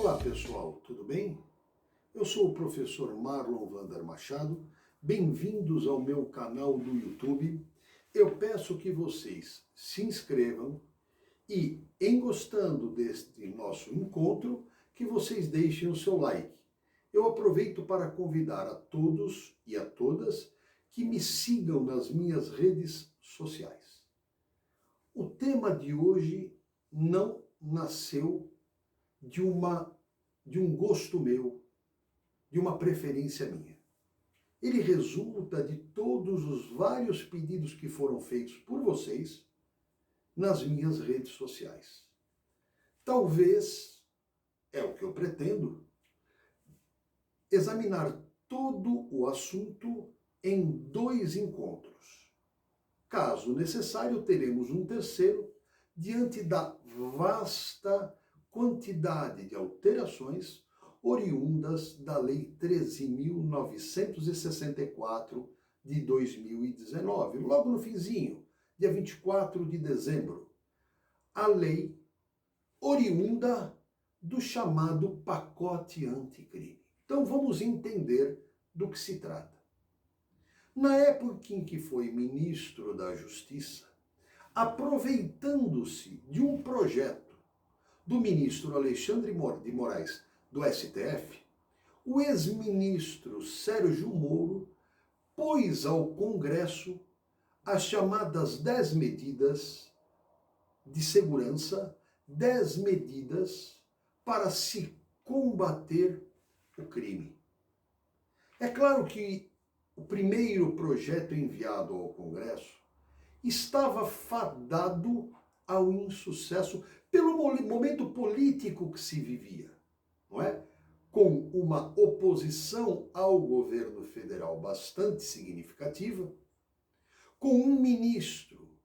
Olá pessoal, tudo bem? Eu sou o professor Marlon Vander Machado, bem-vindos ao meu canal do YouTube. Eu peço que vocês se inscrevam e, em gostando deste nosso encontro, que vocês deixem o seu like. Eu aproveito para convidar a todos e a todas que me sigam nas minhas redes sociais. O tema de hoje não nasceu de um gosto meu, de uma preferência minha. Ele resulta de todos os vários pedidos que foram feitos por vocês nas minhas redes sociais. Talvez, é o que eu pretendo, examinar todo o assunto em 2 encontros. Caso necessário, teremos um terceiro, diante da vasta quantidade de alterações oriundas da Lei 13.964 de 2019, logo no finzinho, dia 24 de dezembro. A lei oriunda do chamado pacote anticrime. Então vamos entender do que se trata. Na época em que foi ministro da Justiça, aproveitando-se de um projeto do ministro Alexandre de Moraes, do STF, o ex-ministro Sérgio Moro pôs ao Congresso as chamadas 10 medidas de segurança, 10 medidas para se combater o crime. É claro que o primeiro projeto enviado ao Congresso estava fadado ao insucesso pelo momento político que se vivia, não é? Com uma oposição ao governo federal bastante significativa, com um ministro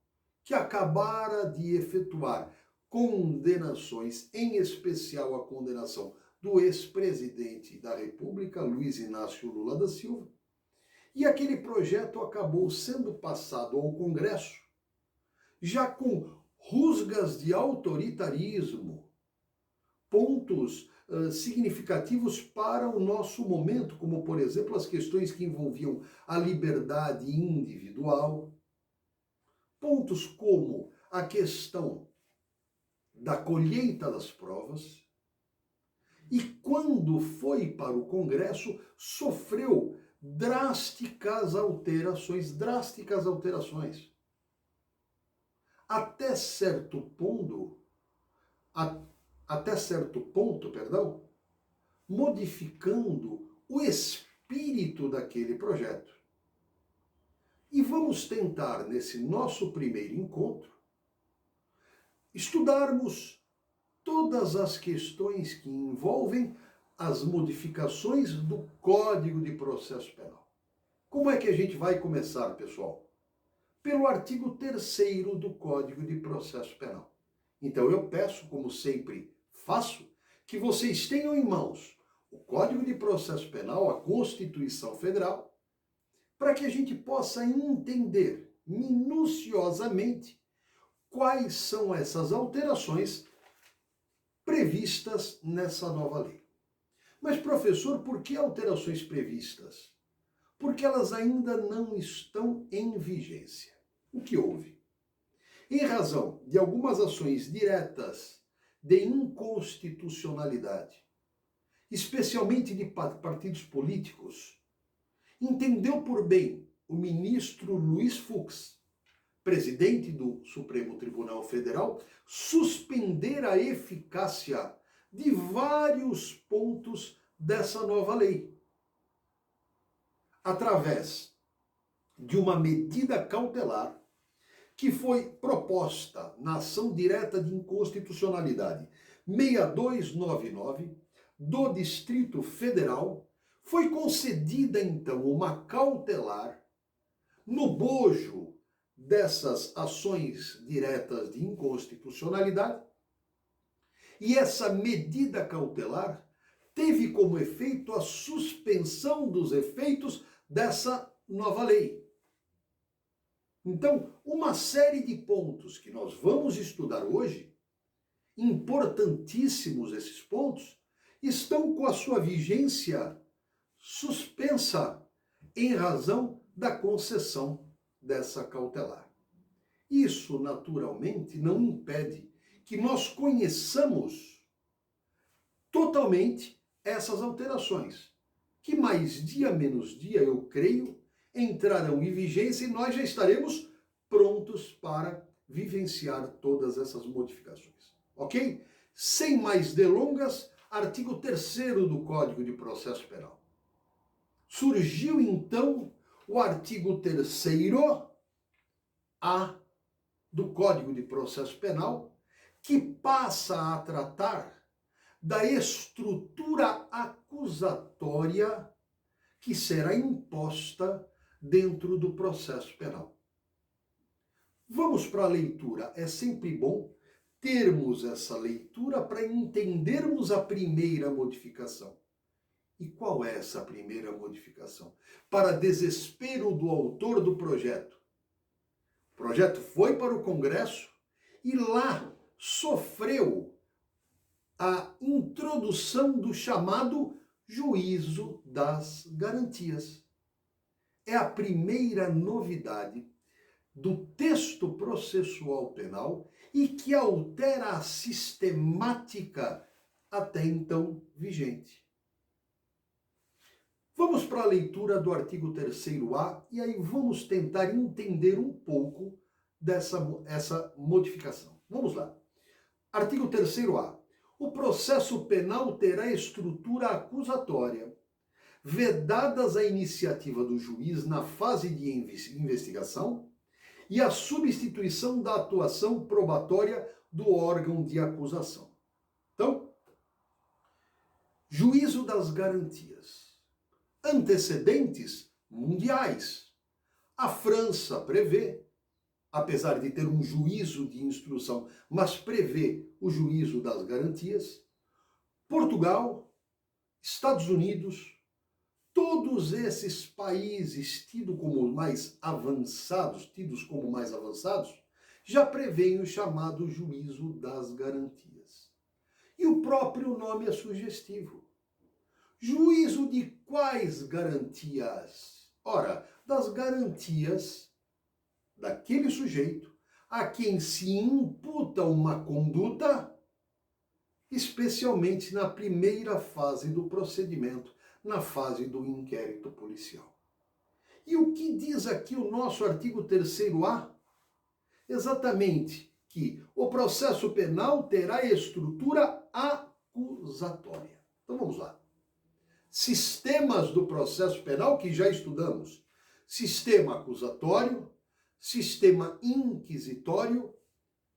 que acabara de efetuar condenações, em especial a condenação do ex-presidente da República, Luiz Inácio Lula da Silva, e aquele projeto acabou sendo passado ao Congresso já com rusgas de autoritarismo, pontos significativos para o nosso momento, como, por exemplo, as questões que envolviam a liberdade individual, pontos como a questão da colheita das provas, e quando foi para o Congresso, sofreu drásticas alterações. Até certo ponto, modificando o espírito daquele projeto. E vamos tentar, nesse nosso primeiro encontro, estudarmos todas as questões que envolvem as modificações do Código de Processo Penal. Como é que a gente vai começar, pessoal? Pelo artigo 3º do Código de Processo Penal. Então eu peço, como sempre faço, que vocês tenham em mãos o Código de Processo Penal, a Constituição Federal, para que a gente possa entender minuciosamente quais são essas alterações previstas nessa nova lei. Mas, professor, por que alterações previstas? Porque elas ainda não estão em vigência. O que houve? Em razão de algumas ações diretas de inconstitucionalidade, especialmente de partidos políticos, entendeu por bem o ministro Luiz Fux, presidente do Supremo Tribunal Federal, suspender a eficácia de vários pontos dessa nova lei, através de uma medida cautelar que foi proposta na ação direta de inconstitucionalidade 6299 do Distrito Federal. Foi concedida então uma cautelar no bojo dessas ações diretas de inconstitucionalidade, e essa medida cautelar teve como efeito a suspensão dos efeitos dessa nova lei. Então, uma série de pontos que nós vamos estudar hoje, importantíssimos esses pontos, estão com a sua vigência suspensa em razão da concessão dessa cautelar. Isso, naturalmente, não impede que nós conheçamos totalmente essas alterações, que mais dia menos dia, eu creio, entrarão em vigência e nós já estaremos prontos para vivenciar todas essas modificações. Ok? Sem mais delongas, artigo 3º do Código de Processo Penal. Surgiu então o artigo 3º-A do Código de Processo Penal, que passa a tratar da estrutura acusatória que será imposta dentro do processo penal. Vamos para a leitura. É sempre bom termos essa leitura para entendermos a primeira modificação. E qual é essa primeira modificação? Para desespero do autor do projeto. O projeto foi para o Congresso e lá sofreu a introdução do chamado juízo das garantias. É a primeira novidade do texto processual penal e que altera a sistemática até então vigente. Vamos para a leitura do artigo 3º-A e aí vamos tentar entender um pouco essa modificação. Vamos lá. Artigo 3º-A. O processo penal terá estrutura acusatória, vedadas a iniciativa do juiz na fase de investigação e a substituição da atuação probatória do órgão de acusação. Então, juízo das garantias. Antecedentes mundiais. A França prevê, apesar de ter um juízo de instrução, mas prevê o juízo das garantias. Portugal, Estados Unidos, todos esses países tidos como mais avançados, já prevêem o chamado juízo das garantias. E o próprio nome é sugestivo. Juízo de quais garantias? Ora, das garantias daquele sujeito a quem se imputa uma conduta, especialmente na primeira fase do procedimento, na fase do inquérito policial. E o que diz aqui o nosso artigo 3º-A? Exatamente que o processo penal terá estrutura acusatória. Então vamos lá. Sistemas do processo penal que já estudamos. Sistema acusatório, sistema inquisitório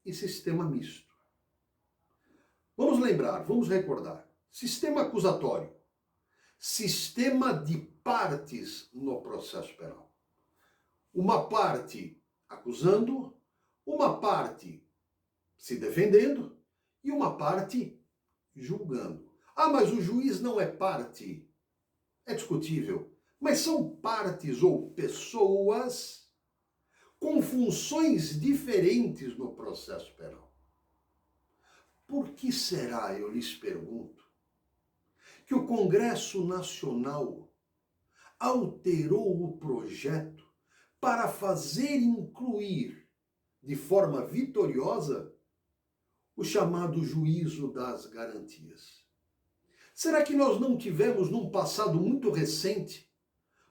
e sistema misto. Vamos lembrar, vamos recordar. Sistema acusatório. Sistema de partes no processo penal. Uma parte acusando, uma parte se defendendo e uma parte julgando. Ah, mas o juiz não é parte. É discutível. Mas são partes ou pessoas com funções diferentes no processo penal. Por que será, eu lhes pergunto, que o Congresso Nacional alterou o projeto para fazer incluir de forma vitoriosa o chamado juízo das garantias? Será que nós não tivemos, num passado muito recente,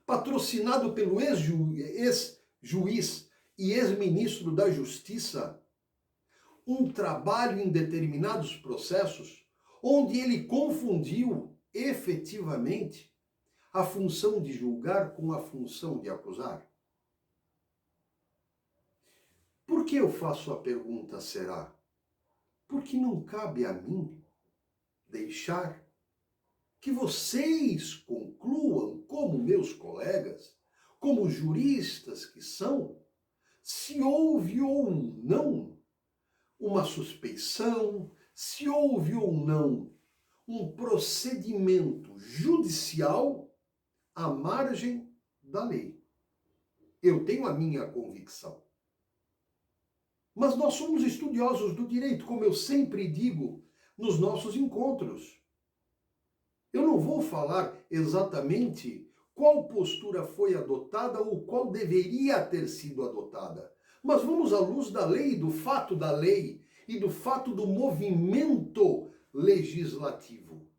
patrocinado pelo ex-juiz e ex-ministro da Justiça, um trabalho em determinados processos, onde ele confundiu efetivamente a função de julgar com a função de acusar? Por que eu faço a pergunta, será? Porque não cabe a mim deixar que vocês concluam, como meus colegas, como juristas que são, se houve ou não uma suspeição, se houve ou não um procedimento judicial à margem da lei. Eu tenho a minha convicção. Mas nós somos estudiosos do direito, como eu sempre digo nos nossos encontros. Eu não vou falar exatamente qual postura foi adotada ou qual deveria ter sido adotada. Mas vamos à luz da lei, do fato da lei e do fato do movimento legislativo.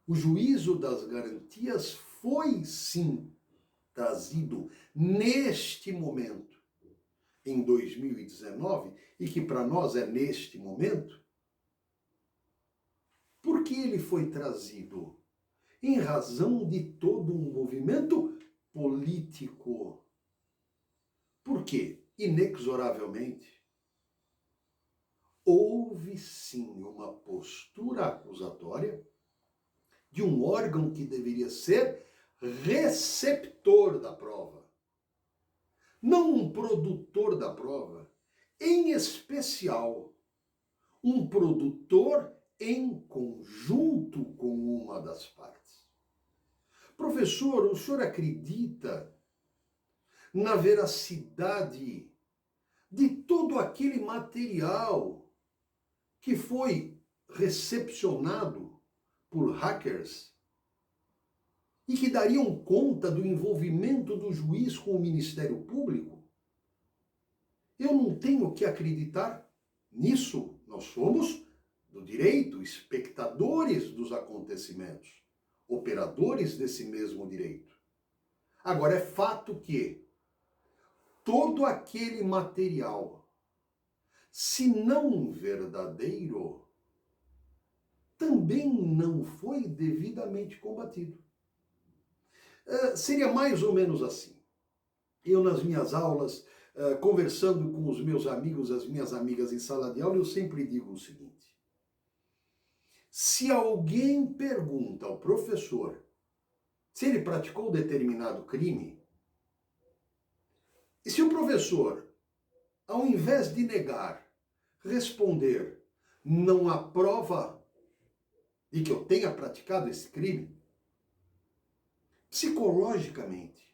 O juízo das garantias foi sim trazido neste momento, em 2019, e que para nós é neste momento. Por que ele foi trazido? Em razão de todo um movimento político. Por quê? Inexoravelmente, houve sim uma postura acusatória de um órgão que deveria ser receptor da prova, não um produtor da prova, em especial um produtor em conjunto com uma das partes. Professor, o senhor acredita na veracidade de todo aquele material que foi recepcionado por hackers e que dariam conta do envolvimento do juiz com o Ministério Público? Eu não tenho que acreditar nisso. Nós somos do direito, espectadores dos acontecimentos, operadores desse mesmo direito. Agora, é fato que todo aquele material, se não verdadeiro, também não foi devidamente combatido. Seria mais ou menos assim. Eu, nas minhas aulas, conversando com os meus amigos, as minhas amigas em sala de aula, eu sempre digo o seguinte: se alguém pergunta ao professor se ele praticou determinado crime, e se o professor, ao invés de negar, responder, não há prova de que eu tenha praticado esse crime, psicologicamente,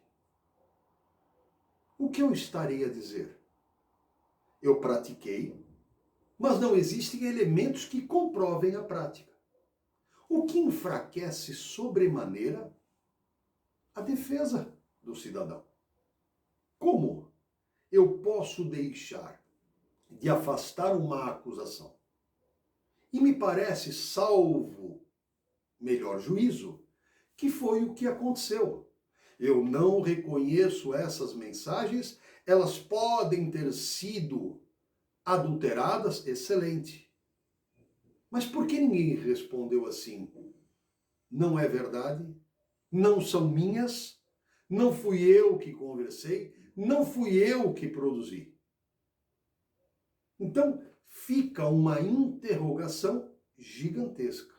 o que eu estarei a dizer? Eu pratiquei, mas não existem elementos que comprovem a prática. O que enfraquece sobremaneira a defesa do cidadão. Como eu posso deixar de afastar uma acusação? E me parece, salvo melhor juízo, que foi o que aconteceu. Eu não reconheço essas mensagens, elas podem ter sido adulteradas, excelente. Mas por que ninguém respondeu assim? Não é verdade, não são minhas, não fui eu que conversei, não fui eu que produzi. Então, fica uma interrogação gigantesca.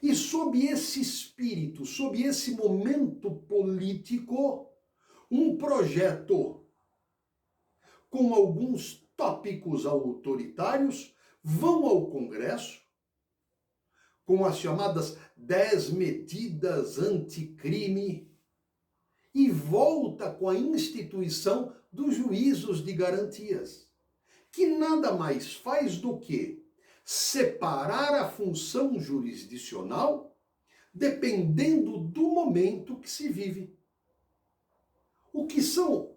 E sob esse espírito, sob esse momento político, um projeto com alguns tópicos autoritários vão ao Congresso com as chamadas 10 medidas anticrime e volta com a instituição dos juízos de garantias, que nada mais faz do que separar a função jurisdicional dependendo do momento que se vive. O que são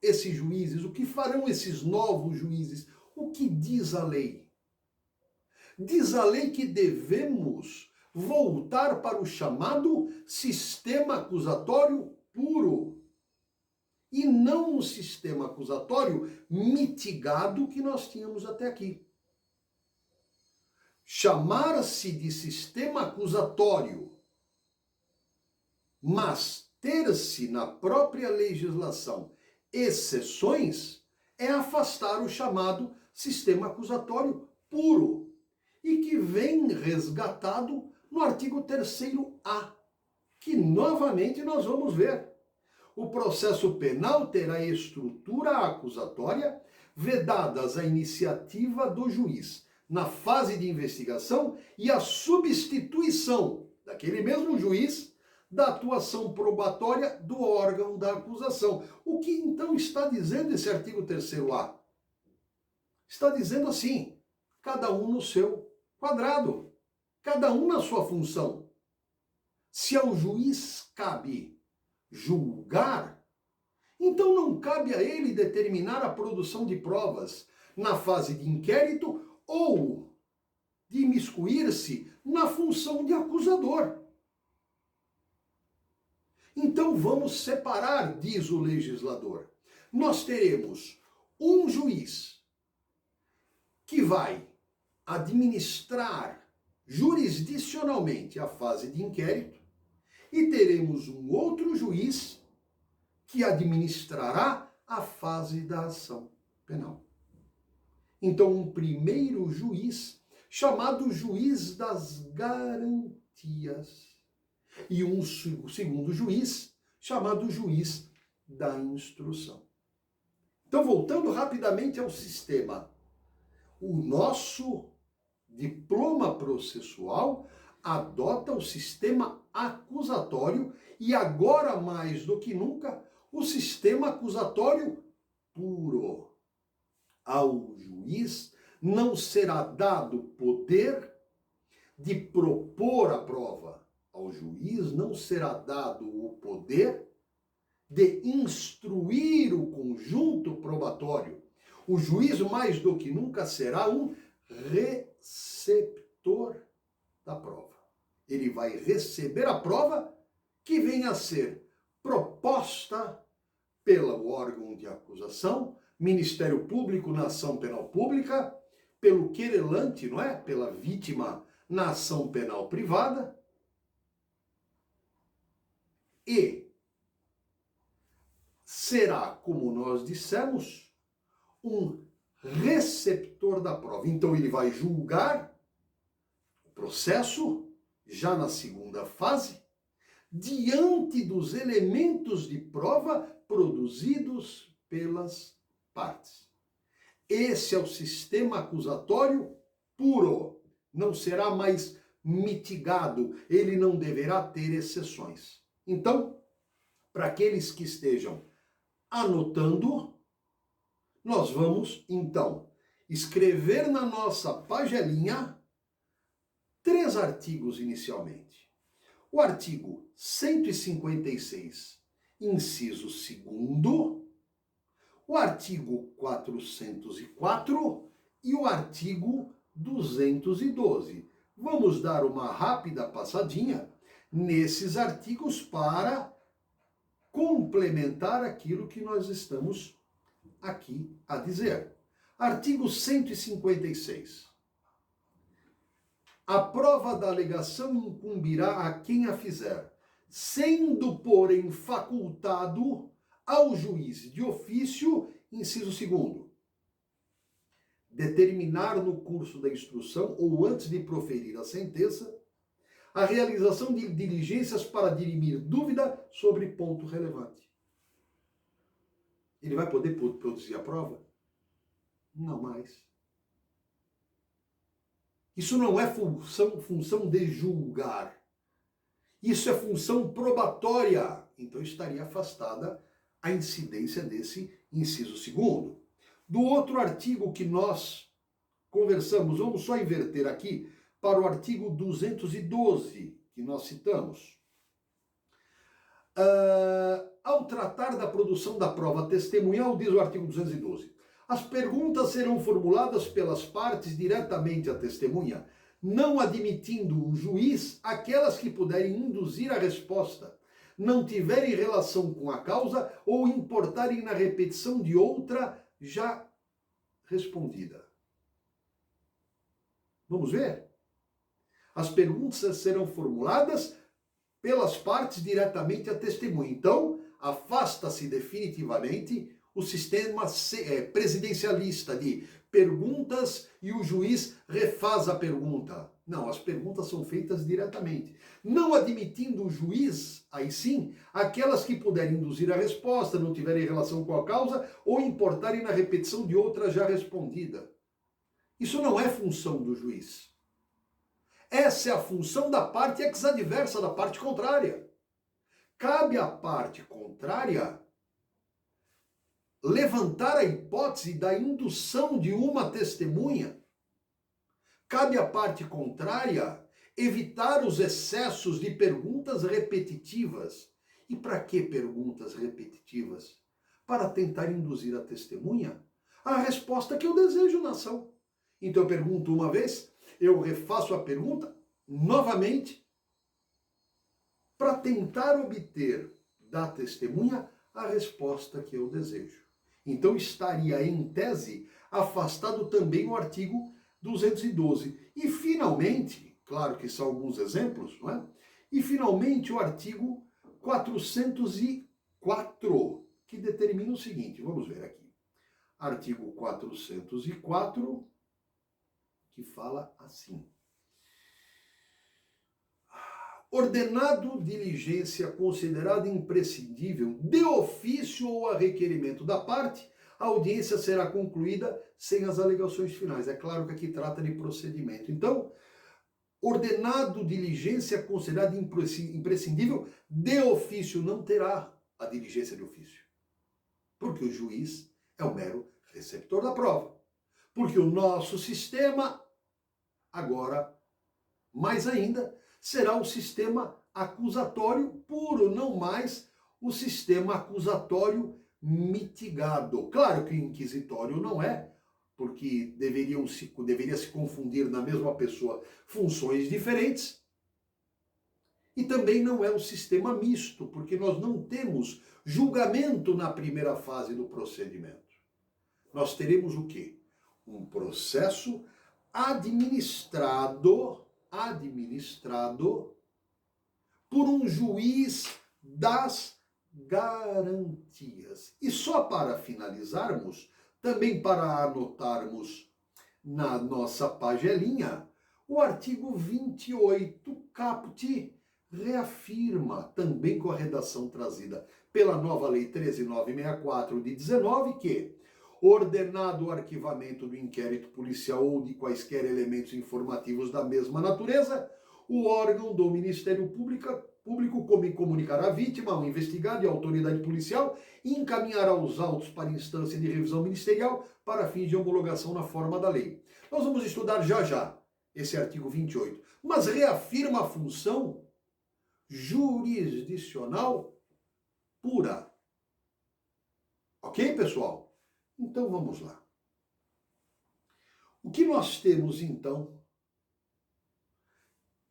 esses juízes? O que farão esses novos juízes? O que diz a lei? Diz a lei que devemos voltar para o chamado sistema acusatório puro e não o sistema acusatório mitigado que nós tínhamos até aqui. Chamar-se de sistema acusatório, mas ter-se na própria legislação exceções, é afastar o chamado sistema acusatório puro, e que vem resgatado no artigo 3º-A, que novamente nós vamos ver. O processo penal terá estrutura acusatória, vedadas a iniciativa do juiz na fase de investigação e a substituição daquele mesmo juiz da atuação probatória do órgão da acusação. O que então está dizendo esse artigo 3º-A? Está dizendo assim: cada um no seu quadrado. cada um na sua função. Se ao juiz cabe julgar, então não cabe a ele determinar a produção de provas na fase de inquérito ou de imiscuir-se na função de acusador. Então vamos separar, diz o legislador. Nós teremos um juiz que vai administrar jurisdicionalmente a fase de inquérito e teremos um outro juiz que administrará a fase da ação penal. Então, um primeiro juiz, chamado juiz das garantias, e um segundo juiz, chamado juiz da instrução. Então, voltando rapidamente ao sistema, o nosso diploma processual adota o sistema acusatório e agora mais do que nunca o sistema acusatório puro. Ao juiz não será dado poder de propor a prova. Ao juiz não será dado o poder de instruir o conjunto probatório. O juiz mais do que nunca será um receptor da prova. Ele vai receber a prova que venha a ser proposta pelo órgão de acusação, Ministério Público na ação penal pública, pelo querelante, não é? Pela vítima na ação penal privada. E será, como nós dissemos, um receptor da prova. Então ele vai julgar o processo já na segunda fase, diante dos elementos de prova produzidos pelas partes. Esse é o sistema acusatório puro. Não será mais mitigado, ele não deverá ter exceções. Então, para aqueles que estejam anotando, nós vamos, então, escrever na nossa pagelinha 3 artigos inicialmente. O artigo 156, inciso 2º, o artigo 404 e o artigo 212. Vamos dar uma rápida passadinha nesses artigos para complementar aquilo que nós estamos aqui a dizer. Artigo 156. A prova da alegação incumbirá a quem a fizer, sendo, porém, facultado ao juiz de ofício, inciso 2º, determinar no curso da instrução ou antes de proferir a sentença a realização de diligências para dirimir dúvida sobre ponto relevante. Ele vai poder produzir a prova? Não mais. Isso não é função de julgar. Isso é função probatória. Então estaria afastada a incidência desse inciso 2º. Do outro artigo que nós conversamos, vamos só inverter aqui para o artigo 212, que nós citamos. Ao tratar da produção da prova testemunhal, diz o artigo 212, as perguntas serão formuladas pelas partes diretamente à testemunha, não admitindo o juiz aquelas que puderem induzir a resposta, não tiverem relação com a causa ou importarem na repetição de outra já respondida. Vamos ver? As perguntas serão formuladas pelas partes diretamente à testemunha. Então, afasta-se definitivamente o sistema presidencialista de perguntas e o juiz refaz a pergunta. Não, as perguntas são feitas diretamente. Não admitindo o juiz, aí sim, aquelas que puderem induzir a resposta, não tiverem relação com a causa ou importarem na repetição de outra já respondida. Isso não é função do juiz. Essa é a função da parte ex-adversa, da parte contrária. Cabe à parte contrária levantar a hipótese da indução de uma testemunha. Cabe à parte contrária evitar os excessos de perguntas repetitivas. E para que perguntas repetitivas? Para tentar induzir a testemunha à resposta que eu desejo na ação. Então eu pergunto uma vez, eu refaço a pergunta novamente para tentar obter da testemunha a resposta que eu desejo. Então estaria, em tese, afastado também o artigo 212. E finalmente, claro que são alguns exemplos, não é? E finalmente o artigo 404, que determina o seguinte, vamos ver aqui. Artigo 404, que fala assim: ordenado diligência considerada imprescindível, de ofício ou a requerimento da parte, a audiência será concluída sem as alegações finais. É claro que aqui trata de procedimento. Então, ordenado diligência considerada imprescindível, de ofício não terá a diligência de ofício. Porque o juiz é o mero receptor da prova. Porque o nosso sistema, agora, mais ainda, será o sistema acusatório puro, não mais o sistema acusatório mitigado. Claro que o inquisitório não é, porque deveria se confundir na mesma pessoa funções diferentes. E também não é o sistema misto, porque nós não temos julgamento na primeira fase do procedimento. Nós teremos o quê? Um processo administrado por um juiz das garantias. E só para finalizarmos, também para anotarmos na nossa pagelinha, o artigo 28, caput, reafirma, também com a redação trazida pela nova Lei 13.964 de 19, que, ordenado o arquivamento do inquérito policial ou de quaisquer elementos informativos da mesma natureza, o órgão do Ministério Público comunicará à vítima, ao investigado e à autoridade policial e encaminhará os autos para instância de revisão ministerial para fins de homologação na forma da lei. Nós vamos estudar já esse artigo 28, mas reafirma a função jurisdicional pura. Ok, pessoal? Então vamos lá. O que nós temos então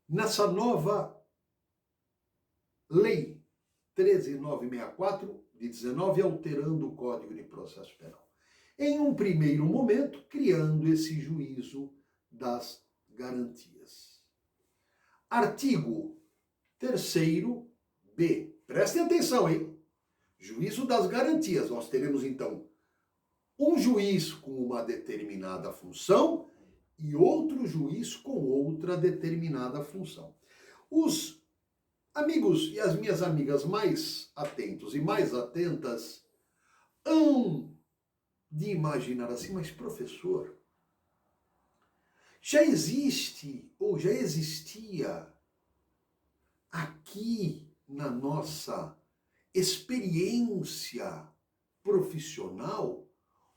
nessa nova Lei 13.964 de 19, alterando o Código de Processo Penal? Em um primeiro momento, criando esse juízo das garantias. Artigo 3º-B. Prestem atenção, hein? Juízo das garantias. Nós teremos, então, um juiz com uma determinada função e outro juiz com outra determinada função. Os amigos e as minhas amigas mais atentos e mais atentas hão de imaginar assim, mas professor, já existe ou já existia aqui na nossa experiência profissional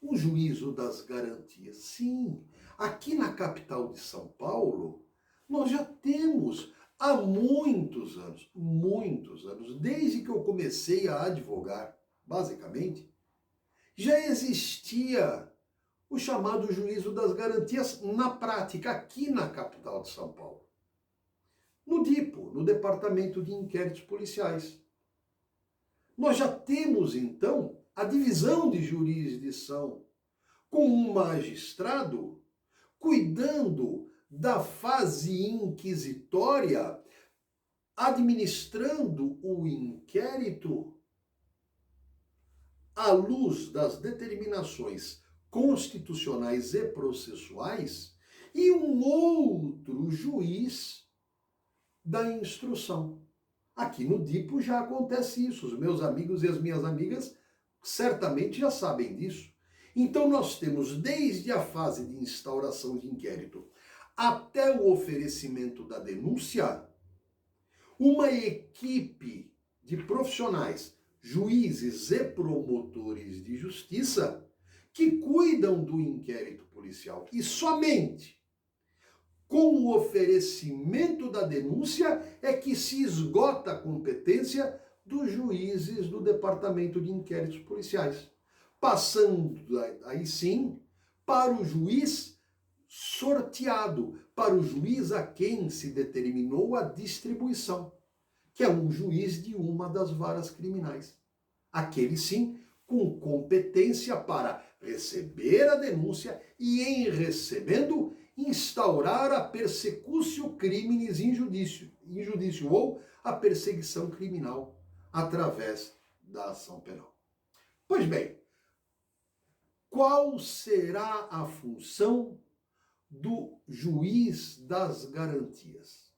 um juízo das garantias? Sim, aqui na capital de São Paulo, nós já temos há muitos anos, desde que eu comecei a advogar, basicamente, já existia o chamado juízo das garantias na prática, aqui na capital de São Paulo. No DIPO, no Departamento de Inquéritos Policiais. Nós já temos, então, a divisão de jurisdição com um magistrado cuidando da fase inquisitória, administrando o inquérito à luz das determinações constitucionais e processuais, e um outro juiz da instrução. Aqui no DIPO já acontece isso. Os meus amigos e as minhas amigas certamente já sabem disso. Então nós temos desde a fase de instauração de inquérito até o oferecimento da denúncia, uma equipe de profissionais, juízes e promotores de justiça que cuidam do inquérito policial. E somente Com o oferecimento da denúncia é que se esgota a competência dos juízes do Departamento de Inquéritos Policiais, passando aí sim para o juiz sorteado, para o juiz a quem se determinou a distribuição, que é um juiz de uma das varas criminais. Aquele sim com competência para receber a denúncia e, em recebendo, instaurar a persecutio criminis in judicio, ou a perseguição criminal através da ação penal. Pois bem, qual será a função do juiz das garantias?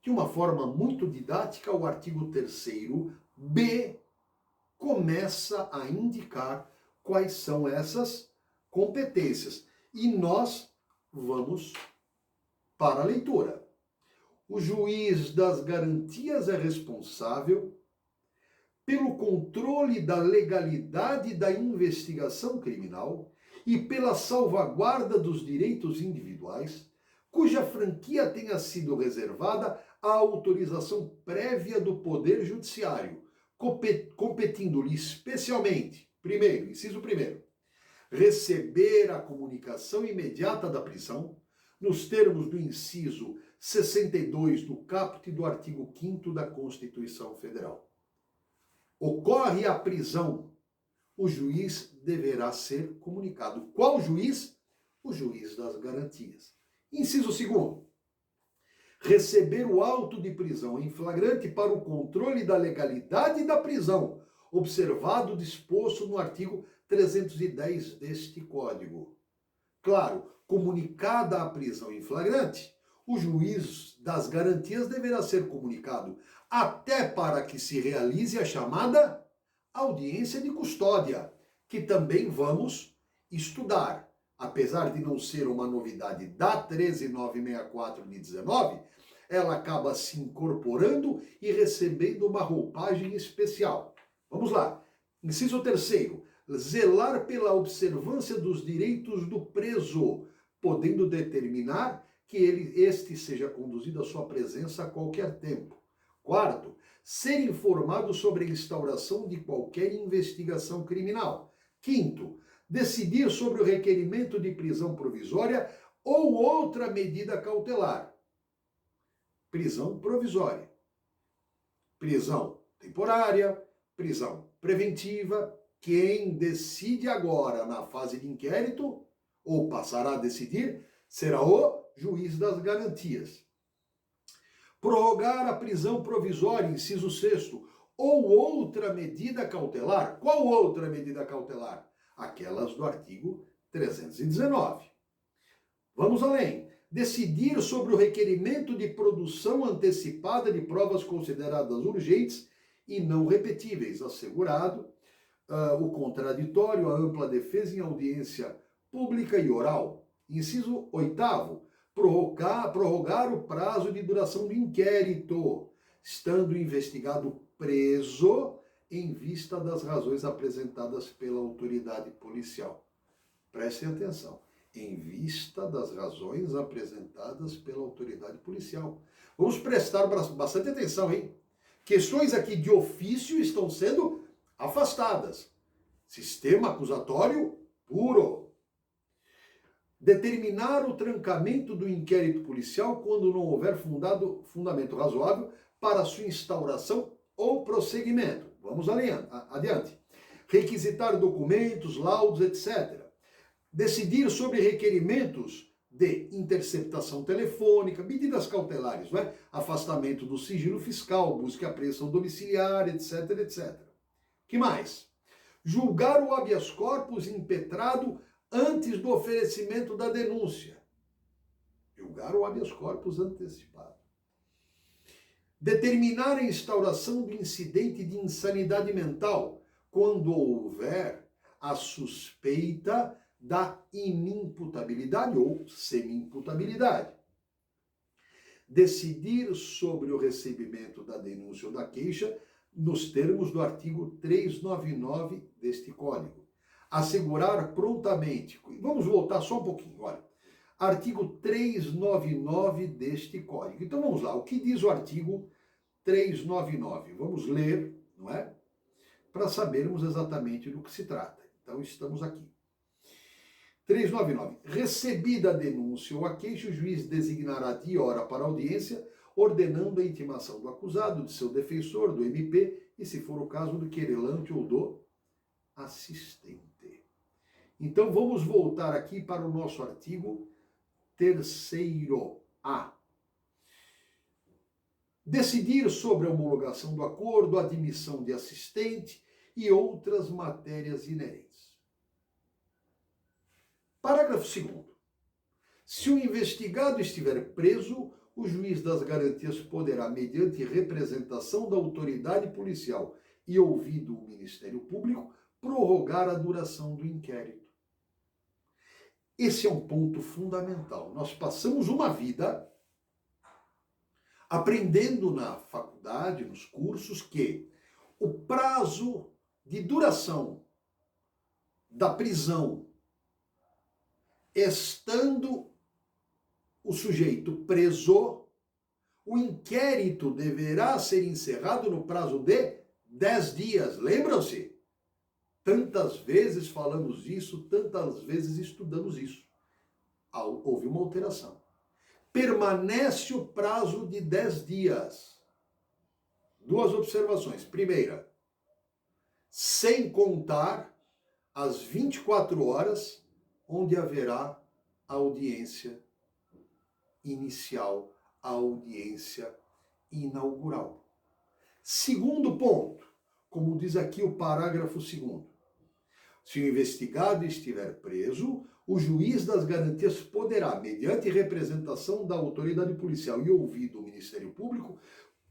De uma forma muito didática, o artigo 3º-B começa a indicar quais são essas competências. E nós vamos para a leitura. O juiz das garantias é responsável pelo controle da legalidade da investigação criminal e pela salvaguarda dos direitos individuais, cuja franquia tenha sido reservada à autorização prévia do Poder Judiciário, competindo-lhe especialmente, primeiro, inciso primeiro, receber a comunicação imediata da prisão, nos termos do inciso 62 do caput do artigo 5º da Constituição Federal. Ocorre a prisão, o juiz deverá ser comunicado. Qual juiz? O juiz das garantias. Inciso segundo, receber o auto de prisão em flagrante para o controle da legalidade da prisão, observado o disposto no artigo 310 deste Código. Claro, comunicada a prisão em flagrante, o juiz das garantias deverá ser comunicado até para que se realize a chamada audiência de custódia, que também vamos estudar. Apesar de não ser uma novidade da 13964 de 19, ela acaba se incorporando e recebendo uma roupagem especial. Vamos lá. Inciso 3º. Zelar pela observância dos direitos do preso, podendo determinar que este seja conduzido à sua presença a qualquer tempo. Quarto, ser informado sobre a instauração de qualquer investigação criminal. Quinto, decidir sobre o requerimento de prisão provisória ou outra medida cautelar. Prisão provisória, prisão temporária, prisão preventiva. Quem decide agora na fase de inquérito, ou passará a decidir, será o juiz das garantias. Prorrogar a prisão provisória, inciso 6º, ou outra medida cautelar. Qual outra medida cautelar? Aquelas do artigo 319. Vamos além. Decidir sobre o requerimento de produção antecipada de provas consideradas urgentes e não repetíveis, assegurado o contraditório, a ampla defesa em audiência pública e oral. Inciso 8º, prorrogar o prazo de duração do inquérito, estando o investigado preso em vista das razões apresentadas pela autoridade policial. Prestem atenção. Em vista das razões apresentadas pela autoridade policial. Vamos prestar bastante atenção, hein? Questões aqui de ofício estão sendo afastadas. Sistema acusatório puro. Determinar o trancamento do inquérito policial quando não houver fundamento razoável para sua instauração ou prosseguimento. Vamos adiante. Requisitar documentos, laudos, etc. Decidir sobre requerimentos de interceptação telefônica, medidas cautelares, não é? Afastamento do sigilo fiscal, busca e apreensão domiciliar, etc, etc. Que mais? Julgar o habeas corpus impetrado antes do oferecimento da denúncia. Julgar o habeas corpus antecipado. Determinar a instauração do incidente de insanidade mental quando houver a suspeita da inimputabilidade ou semi-imputabilidade. Decidir sobre o recebimento da denúncia ou da queixa nos termos do artigo 399 deste Código. Assegurar prontamente. Vamos voltar só um pouquinho, olha. artigo 399 deste Código. Então vamos lá, o que diz o artigo 399? Vamos ler, não é? Para sabermos exatamente do que se trata. Então estamos aqui. 399. Recebida a denúncia ou a queixa, o juiz designará dia e hora para a audiência, ordenando a intimação do acusado, de seu defensor, do MP e, se for o caso, do querelante ou do assistente. Então vamos voltar aqui para o nosso artigo 3º-A. Decidir sobre a homologação do acordo, admissão de assistente e outras matérias inerentes. Parágrafo 2º. Se o investigado estiver preso, o juiz das garantias poderá, mediante representação da autoridade policial e ouvido o Ministério Público, prorrogar a duração do inquérito. Esse é um ponto fundamental. Nós passamos uma vida aprendendo na faculdade, nos cursos, que o prazo de duração da prisão, estando o sujeito preso, o inquérito deverá ser encerrado no prazo de 10 dias. Lembram-se? Tantas vezes falamos isso, tantas vezes estudamos isso. Houve uma alteração. Permanece o prazo de 10 dias. Duas observações. Primeira, sem contar as 24 horas onde haverá a audiência inicial, a audiência inaugural. Segundo ponto, como diz aqui o parágrafo 2º. Se o investigado estiver preso, o juiz das garantias poderá, mediante representação da autoridade policial e ouvido o Ministério Público,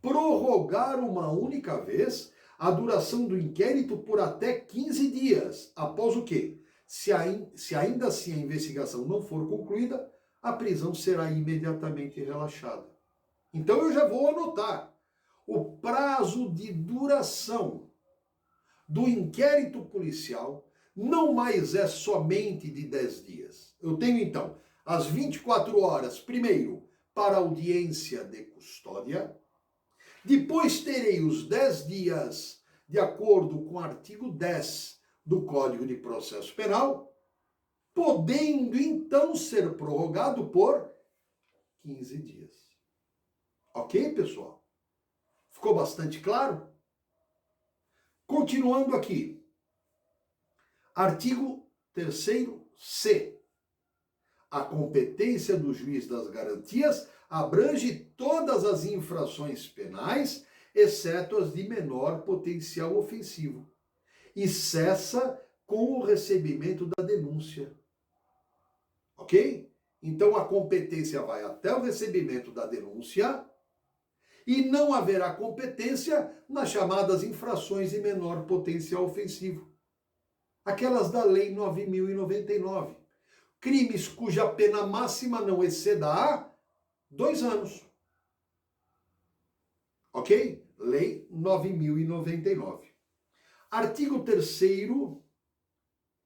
prorrogar uma única vez a duração do inquérito por até 15 dias, após o quê? Se ainda assim a investigação não for concluída, a prisão será imediatamente relaxada. Então eu já vou anotar. O prazo de duração do inquérito policial não mais é somente de 10 dias. Eu tenho então as 24 horas, primeiro, para audiência de custódia, depois terei os 10 dias de acordo com o artigo 10 do Código de Processo Penal, podendo então ser prorrogado por 15 dias. Ok, pessoal? Ficou bastante claro? Continuando aqui. Artigo 3º-C. A competência do juiz das garantias abrange todas as infrações penais, exceto as de menor potencial ofensivo, e cessa com o recebimento da denúncia. Ok? Então a competência vai até o recebimento da denúncia e não haverá competência nas chamadas infrações de menor potencial ofensivo. Aquelas da Lei 9.099. Crimes cuja pena máxima não exceda a 2 anos. Ok? Lei 9.099. Artigo 3º,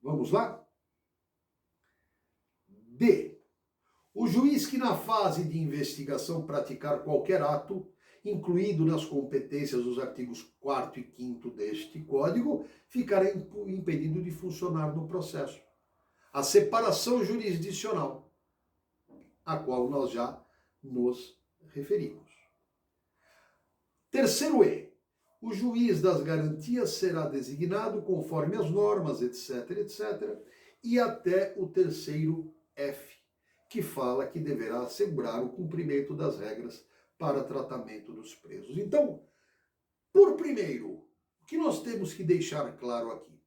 vamos lá? D. O juiz que na fase de investigação praticar qualquer ato, incluído nas competências dos artigos 4º e 5º deste Código, ficará impedido de funcionar no processo. A separação jurisdicional, a qual nós já nos referimos. Terceiro E. O juiz das garantias será designado conforme as normas, etc., etc., e até o terceiro F, que fala que deverá assegurar o cumprimento das regras para tratamento dos presos. Então, por primeiro, o que nós temos que deixar claro aqui?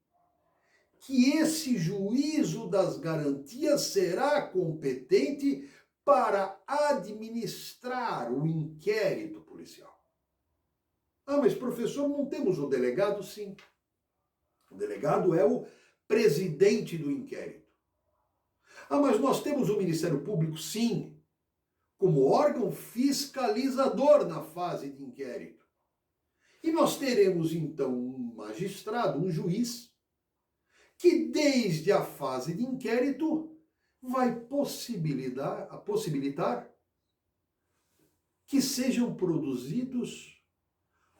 Que esse juízo das garantias será competente para administrar o inquérito policial. Ah, mas professor, não temos o delegado? Sim. O delegado é o presidente do inquérito. Ah, mas nós temos o Ministério Público? Sim. Como órgão fiscalizador na fase de inquérito. E nós teremos então um magistrado, um juiz, que desde a fase de inquérito vai possibilitar que sejam produzidos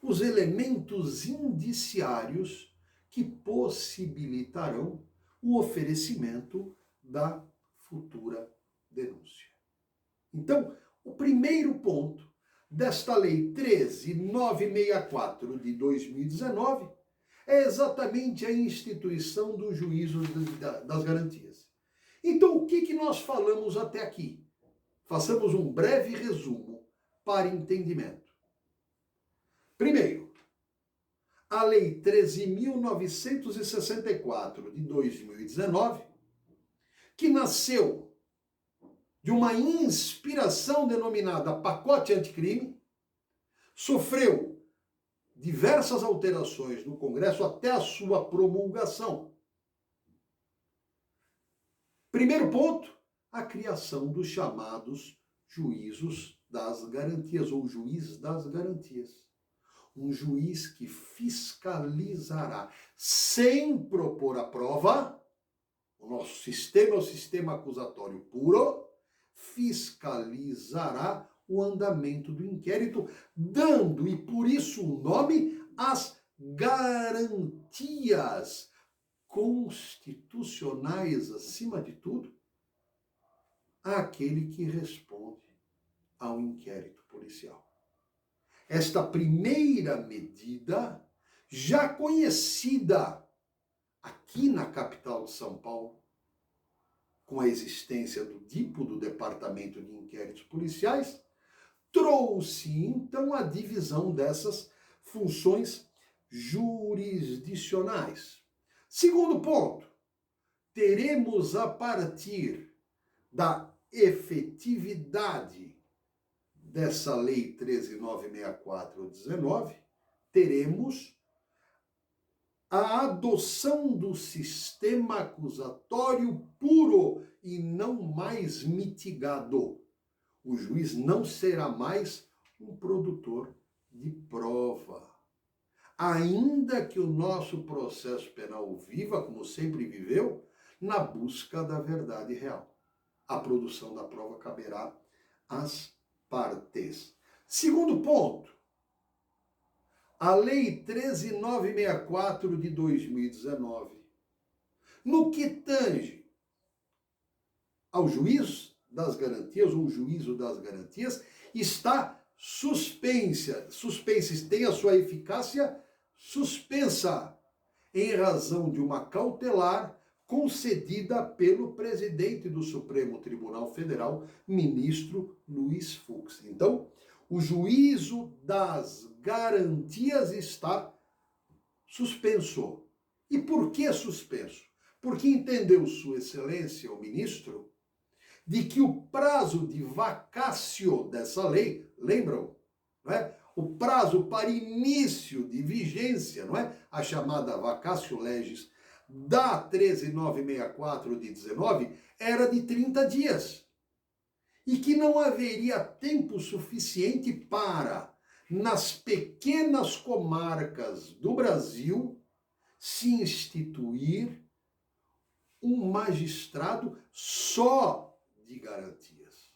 os elementos indiciários que possibilitarão o oferecimento da futura denúncia. Então, o primeiro ponto desta Lei 13.964 de 2019 é exatamente a instituição do juízo das garantias. Então, o que nós falamos até aqui? Façamos um breve resumo para entendimento. Primeiro, a Lei 13.964 de 2019, que nasceu de uma inspiração denominada pacote anticrime, sofreu diversas alterações no Congresso até a sua promulgação. Primeiro ponto, a criação dos chamados juízos das garantias, ou juiz das garantias. Um juiz que fiscalizará, sem propor a prova, o nosso sistema é o sistema acusatório puro, fiscalizará o andamento do inquérito, dando, e por isso o nome, as garantias constitucionais, acima de tudo, àquele que responde ao inquérito policial. Esta primeira medida, já conhecida aqui na capital de São Paulo, com a existência do DIPO, do Departamento de Inquéritos Policiais, trouxe então a divisão dessas funções jurisdicionais. Segundo ponto, teremos a partir da efetividade dessa Lei 13.964/19, teremos a adoção do sistema acusatório puro e não mais mitigado. O juiz não será mais um produtor de prova. Ainda que o nosso processo penal viva, como sempre viveu, na busca da verdade real. A produção da prova caberá às partes. Segundo ponto, a Lei 13.964 de 2019, no que tange ao juiz das garantias, ou juízo das garantias, está suspensa, tem a sua eficácia suspensa, em razão de uma cautelar concedida pelo presidente do Supremo Tribunal Federal, ministro Luiz Fux. Então, o juízo das garantias está suspenso. E por que suspenso? Porque entendeu Sua Excelência, o ministro, de que o prazo de vacácio dessa lei, lembram? Não é? O prazo para início de vigência, não é? A chamada vacácio legis da 13.964 de 19, era de 30 dias. E que não haveria tempo suficiente para, nas pequenas comarcas do Brasil, se instituir um magistrado só de garantias.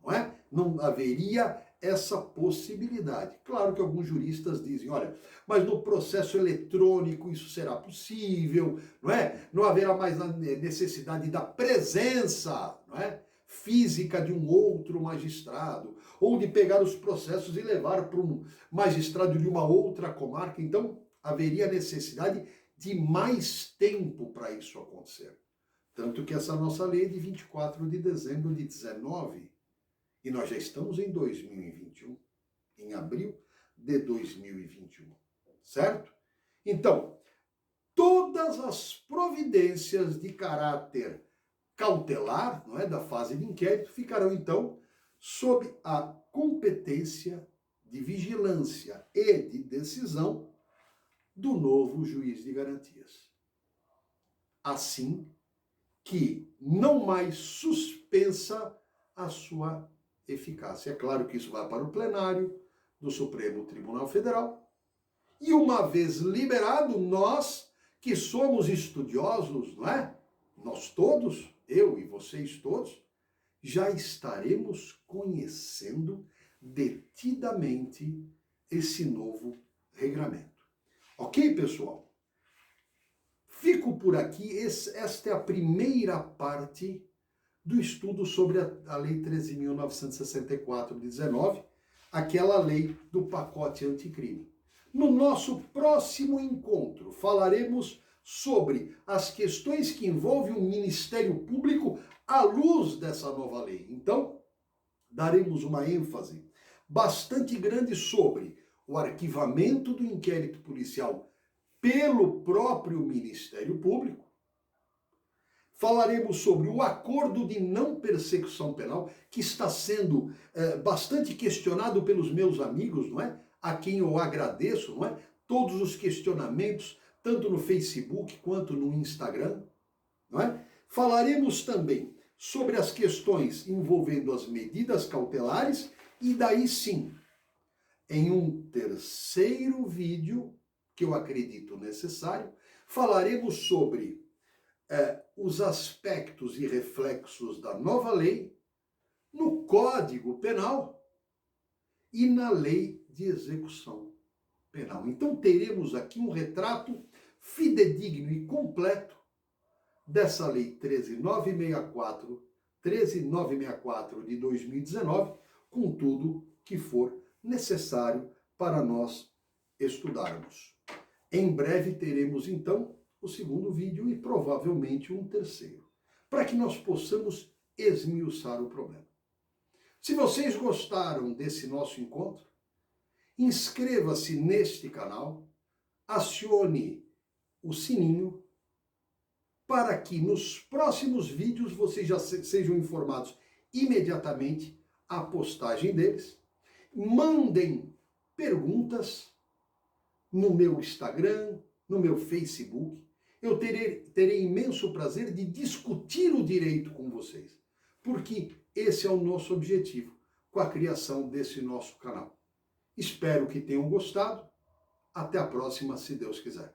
Não é? Não haveria essa possibilidade. Claro que alguns juristas dizem, olha, mas no processo eletrônico isso será possível, não é? Não haverá mais a necessidade da presença, não é? Física de um outro magistrado, ou de pegar os processos e levar para um magistrado de uma outra comarca. Então, haveria necessidade de mais tempo para isso acontecer. Tanto que essa nossa lei é de 24 de dezembro de 19, e nós já estamos em 2021, em abril de 2021, certo? Então, todas as providências de caráter cautelar, não é, da fase de inquérito, ficarão então sob a competência de vigilância e de decisão do novo juiz de garantias. Assim que não mais suspensa a sua eficácia. É claro que isso vai para o plenário do Supremo Tribunal Federal. E uma vez liberado, nós que somos estudiosos, não é? Nós todos, eu e vocês todos, já estaremos conhecendo detidamente esse novo regramento. Ok, pessoal? Fico por aqui. Esta é a primeira parte do estudo sobre a Lei 13.964 de 19, aquela lei do pacote anticrime. No nosso próximo encontro, falaremos sobre as questões que envolvem o Ministério Público à luz dessa nova lei. Então, daremos uma ênfase bastante grande sobre o arquivamento do inquérito policial pelo próprio Ministério Público. Falaremos sobre o acordo de não persecução penal, que está sendo bastante questionado pelos meus amigos, não é? A quem eu agradeço, não é? Todos os questionamentos, tanto no Facebook quanto no Instagram, não é? Falaremos também sobre as questões envolvendo as medidas cautelares e daí sim, em um terceiro vídeo, que eu acredito necessário, falaremos sobre os aspectos e reflexos da nova lei no Código Penal e na lei de execução penal. Então teremos aqui um retrato fidedigno e completo dessa lei 13.964 de 2019, com tudo que for necessário para nós estudarmos. Em breve teremos então o segundo vídeo e provavelmente um terceiro, para que nós possamos esmiuçar o problema. Se vocês gostaram desse nosso encontro, inscreva-se neste canal, acione o sininho, para que nos próximos vídeos vocês já sejam informados imediatamente à postagem deles. Mandem perguntas no meu Instagram, no meu Facebook. Eu terei imenso prazer de discutir o direito com vocês, porque esse é o nosso objetivo com a criação desse nosso canal. Espero que tenham gostado. Até a próxima, se Deus quiser.